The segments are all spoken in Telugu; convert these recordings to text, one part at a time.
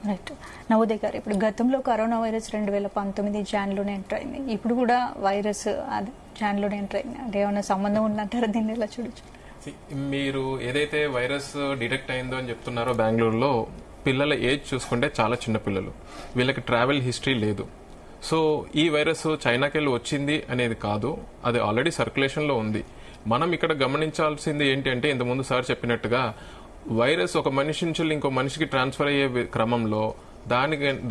రైట్. నవోదయ్ గారు, ఇప్పుడు గతంలో కరోనా వైరస్ 2019 జాన్లోనే ఎంటర్ అయింది, ఇప్పుడు కూడా వైరస్ జాన్లోనే ఎంటర్ అయింది, అంటే ఏమైనా సంబంధం ఉందంటారా? దీన్ని ఎలా చూడొచ్చు? మీరు ఏదైతే వైరస్ డిటెక్ట్ అయిందో అని చెప్తున్నారో బెంగళూరులో, పిల్లల ఏజ్ చూసుకుంటే చాలా చిన్న పిల్లలు, వీళ్ళకి ట్రావెల్ హిస్టరీ లేదు. సో ఈ వైరస్ చైనాకి వెళ్ళి వచ్చింది అనేది కాదు, అది ఆల్రెడీ సర్క్యులేషన్లో ఉంది. మనం ఇక్కడ గమనించాల్సింది ఏంటి అంటే, ఇంతకుముందు సార్ చెప్పినట్టుగా వైరస్ ఒక మనిషి నుంచి ఇంకో మనిషికి ట్రాన్స్ఫర్ అయ్యే క్రమంలో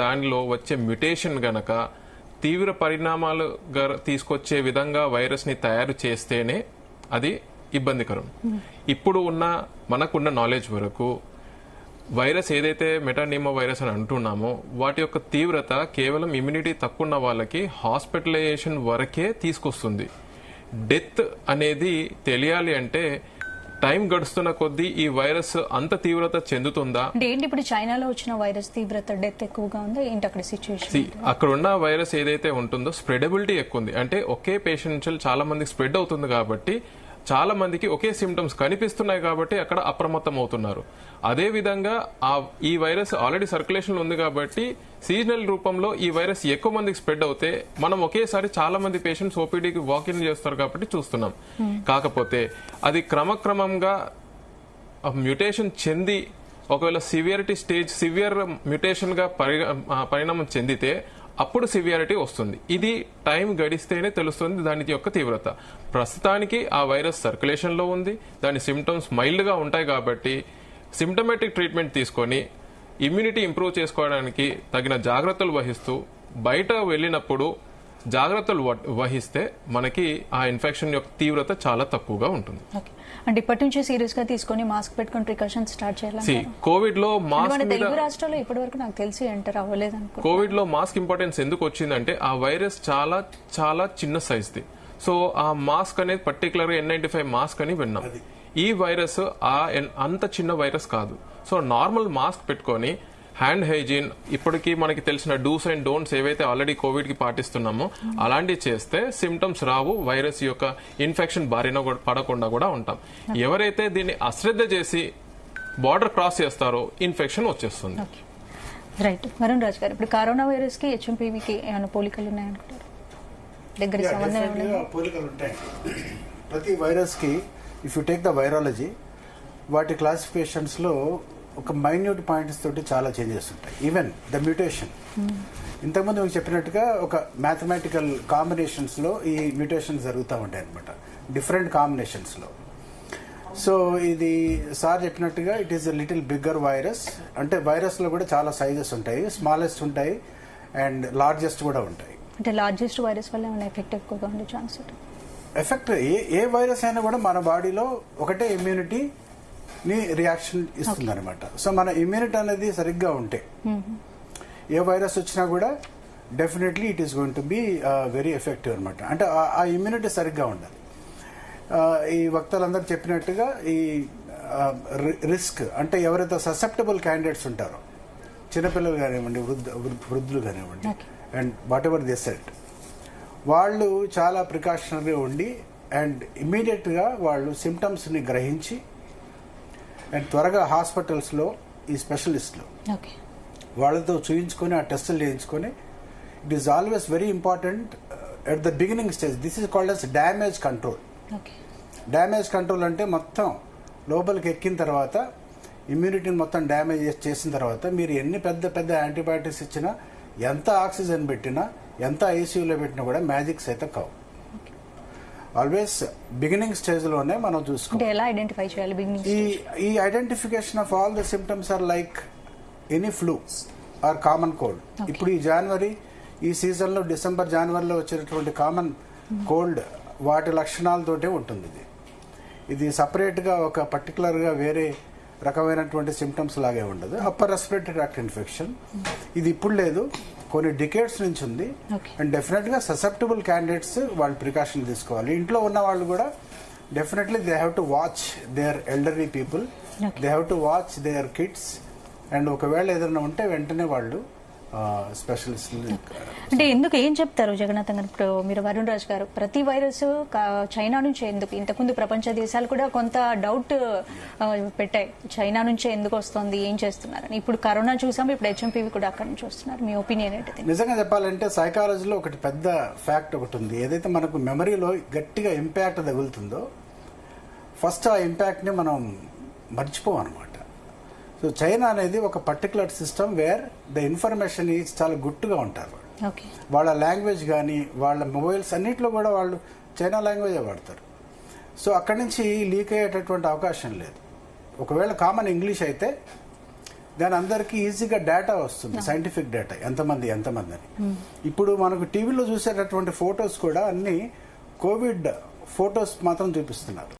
దానిలో వచ్చే మ్యుటేషన్ గనక తీవ్ర పరిణామాలు తీసుకొచ్చే విధంగా వైరస్ ని తయారు చేస్తేనే అది ఇబ్బందికరం. ఇప్పుడు మనకున్న నాలెడ్జ్ వరకు వైరస్ ఏదైతే మెటానిమో వైరస్ అని అంటున్నామో వాటి యొక్క తీవ్రత కేవలం ఇమ్యూనిటీ తక్కువ ఉన్న వాళ్ళకి హాస్పిటలైజేషన్ వరకే తీసుకొస్తుంది. డెత్ అనేది తెలియాలి అంటే టైం గడుస్తున్న కొద్దీ ఈ వైరస్ అంత తీవ్రత చెందుతుందా అంటే ఏంటి? ఇప్పుడు చైనాలో వచ్చిన వైరస్ తీవ్రత, డెత్ ఎక్కువగా ఉందా ఏంటి అక్కడ సిచ్యువేషన్? అక్కడ ఉన్న వైరస్ ఏదైతే ఉంటుందో స్ప్రెడబిలిటీ ఎక్కువ ఉంది. అంటే ఒకే పేషెంట్ నుంచి చాలా మందికి స్ప్రెడ్ అవుతుంది కాబట్టి, చాలా మందికి ఒకే సిమ్టమ్స్ కనిపిస్తున్నాయి కాబట్టి అక్కడ అప్రమత్తం అవుతున్నారు. అదే విధంగా ఈ వైరస్ ఆల్రెడీ సర్క్యులేషన్ లో ఉంది కాబట్టి సీజనల్ రూపంలో ఈ వైరస్ ఎక్కువ మందికి స్ప్రెడ్ అవుతే మనం ఒకేసారి చాలా మంది పేషెంట్స్ ఓపీడీకి వాకిన్ చేస్తారు కాబట్టి చూస్తున్నాం. కాకపోతే అది క్రమక్రమంగా మ్యుటేషన్ చెంది ఒకవేళ సివియరిటీ స్టేజ్ సివియర్ మ్యుటేషన్ గా పరిణామం చెందితే అప్పుడు సివియారిటీ వస్తుంది. ఇది టైం గడిస్తేనే తెలుస్తుంది దాని యొక్క తీవ్రత. ప్రస్తుతానికి ఆ వైరస్ సర్క్యులేషన్ లో ఉంది, దాని సిమ్టమ్స్ మైల్డ్ గా ఉంటాయి కాబట్టి సిమ్టమేటిక్ ట్రీట్మెంట్ తీసుకొని ఇమ్యూనిటీ ఇంప్రూవ్ చేసుకోవడానికి తగిన జాగ్రత్తలు వహిస్తూ బయట వెళ్ళినప్పుడు జాగ్రత్తలు వహిస్తే మనకి ఆ ఇన్ఫెక్షన్ యొక్క తీవ్రత చాలా తక్కువగా ఉంటుంది. అంటే ఇప్పటి నుంచి సీరియస్ గా తీసుకొని మాస్క్ పెట్టుకుని ప్రికాషన్స్ స్టార్ట్ చేయాలి. కోవిడ్ లో మాస్క్ తెలుగు రాష్ట్రాల్లో ఇప్పటి వరకు నాకు తెలిసి ఎంటర్ అవ్వలేదు అనుకో. కోవిడ్ లో మాస్క్ ఇంపార్టెన్స్ ఎందుకు వచ్చిందంటే ఆ వైరస్ చాలా చాలా చిన్న సైజ్ది. సో ఆ మాస్క్ అనేది పర్టికులర్ గా N95 మాస్క్ అని విన్నాం. ఈ వైరస్ అంత చిన్న వైరస్ కాదు. సో నార్మల్ మాస్క్ పెట్టుకొని హ్యాండ్ హైజీన్, ఇప్పటికీ మనకి తెలిసిన డూస్ అండ్ డోంట్స్ ఏవైతే ఆల్రెడీ కోవిడ్ కి పాటిస్తున్నామో అలాంటివి చేస్తే సిమ్టమ్స్ రావు, వైరస్ యొక్క ఇన్ఫెక్షన్ బారిన పడకుండా కూడా ఉంటాం. ఎవరైతే దీన్ని అశ్రద్ధ చేసి బార్డర్ క్రాస్ చేస్తారో ఇన్ఫెక్షన్ వచ్చేస్తుంది. రైట్. వరుణ్ రాజ్ గారు, ఇప్పుడు కరోనా వైరస్ కి HMPVకి ఏమైనా పోలికలు ఉన్నాయనుకుంటారు? దగ్గర పోలికలు ఉంటాయి. ప్రతి వైరస్ కి if you take the virology, వాటి క్లాసిఫికేషన్స్ లో ఒక మైన్యూట్ పాయింట్స్ తోటి చాలా చేంజెస్ ఉంటాయి. ఈవెన్ ద మ్యూటేషన్, ఇంతకుముందు మీకు చెప్పినట్టుగా ఒక మ్యాథమెటికల్ కాంబినేషన్స్ లో ఈ మ్యూటేషన్ జరుగుతూ ఉంటాయి అనమాట, డిఫరెంట్ కాంబినేషన్స్ లో. సో ఇది సార్ చెప్పినట్టుగా it is a little bigger virus. అంటే వైరస్ లో కూడా చాలా సైజెస్ ఉంటాయి, స్మాలెస్ట్ ఉంటాయి అండ్ లార్జెస్ట్ కూడా ఉంటాయి. అంటే లార్జెస్ట్ వైరస్ వల్ల ఏమైనా ఎఫెక్ట్ ఎక్కువగా ఉండే ఛాన్స్ ఉంటుంది? ఎఫెక్ట్ ఏ వైరస్ అయినా కూడా మన బాడీలో ఒకటే ఇమ్యూనిటీ ని రియాక్షన్ ఇస్తుంది అనమాట. సో మన ఇమ్యూనిటీ అనేది సరిగ్గా ఉంటే ఏ వైరస్ వచ్చినా కూడా definitely it is going to be very effective అనమాట. అంటే ఆ ఇమ్యూనిటీ సరిగ్గా ఉండాలి. ఈ వక్తలందరూ చెప్పినట్టుగా ఈ రిస్క్ అంటే ఎవరైతే ససెప్టబుల్ క్యాండిడేట్స్ ఉంటారో, చిన్నపిల్లలు కానివ్వండి, వృద్ధులు కానివ్వండి, and what ever they set, వాళ్ళు చాలా ప్రికాషనరీ ఉండి అండ్ ఇమ్మీడియట్ గా వాళ్ళు సిమ్టమ్స్ ని గ్రహించి అండ్ త్వరగా హాస్పిటల్స్ లో ఈ స్పెషలిస్టులు వాళ్ళతో చూయించుకొని ఆ టెస్టులు చేయించుకొని, it is always very important at the beginning stage. This is called as damage control. Damage control అంటే మొత్తం లోపలికి ఎక్కిన తర్వాత ఇమ్యూనిటీని మొత్తం డ్యామేజ్ చేసిన తర్వాత మీరు ఎన్ని పెద్ద పెద్ద యాంటీబయాటిక్స్ ఇచ్చినా, ఎంత ఆక్సిజన్ పెట్టినా, ఎంత ఐసీయూలో పెట్టినా కూడా మ్యాజిక్స్ అయితే కావు. ఆల్వేస్ బిగినింగ్ స్టేజ్ లోనే మనం చూసుకోవాలి. ఈ identification of all the symptoms are like any flu or common cold. ఇప్పుడు ఈ జనవరి, ఈ సీజన్ లో డిసెంబర్ జనవరిలో వచ్చేటటువంటి కామన్ కోల్డ్ వాటి లక్షణాలతోటే ఉంటుంది. ఇది సపరేట్ గా ఒక పర్టికులర్ గా వేరే రకమైనటువంటి సిమ్టమ్స్ లాగే ఉండదు. అప్పర్ రెస్పిరేటరీ ట్రాక్ట్ ఇన్ఫెక్షన్ ఇది ఇప్పుడు లేదు, కొన్ని డికేడ్స్ నుంచి ఉంది. అండ్ డెఫినెట్ గా ససెప్టబుల్ క్యాండిడేట్స్ వాళ్ళు ప్రికాషన్ తీసుకోవాలి. ఇంట్లో ఉన్న వాళ్ళు కూడా definitely they have to watch their elderly people, they have to watch their kids. And ఒకవేళ ఏదైనా ఉంటే వెంటనే వాళ్ళు స్పెషలిస్టులు. అంటే ఎందుకు ఏం చెప్తారు జగన్నాథ్ గారు? ఇప్పుడు మీరు వరుణ్ రాజ్ గారు, ప్రతి వైరస్ చైనా నుంచే ఎందుకు? ఇంతకుముందు ప్రపంచ దేశాలు కూడా కొంత డౌట్ పెట్టాయి, చైనా నుంచే ఎందుకు వస్తుంది, ఏం చేస్తున్నారని. ఇప్పుడు కరోనా చూసాము, ఇప్పుడు హెచ్ఎంపీవి కూడా అక్కడ నుంచి వస్తున్నారు. మీ ఒపీనియన్ ఏంటి? నిజంగా చెప్పాలంటే సైకాలజీలో ఒకటి పెద్ద ఫ్యాక్ట్ ఒకటి ఉంది. ఏదైతే మనకు మెమరీలో గట్టిగా ఇంపాక్ట్ తగులుతుందో ఫస్ట్ ఆ ఇంపాక్ట్ని మనం మర్చిపోం అనమాట. సో చైనా అనేది ఒక particular system wear the information చాలా గుట్టుగా ఉంటారు. వాళ్ళ లాంగ్వేజ్ కానీ వాళ్ళ మొబైల్స్ అన్నింటిలో కూడా వాళ్ళు చైనా లాంగ్వేజే వాడతారు. సో అక్కడి నుంచి లీక్ అయ్యేటటువంటి అవకాశం లేదు. ఒకవేళ కామన్ ఇంగ్లీష్ అయితే దాని అందరికీ ఈజీగా డేటా వస్తుంది, సైంటిఫిక్ డేటా, ఎంతమంది అని. ఇప్పుడు మనకు టీవీలో చూసేటటువంటి ఫొటోస్ కూడా అన్ని కోవిడ్ ఫొటోస్ మాత్రం చూపిస్తున్నారు.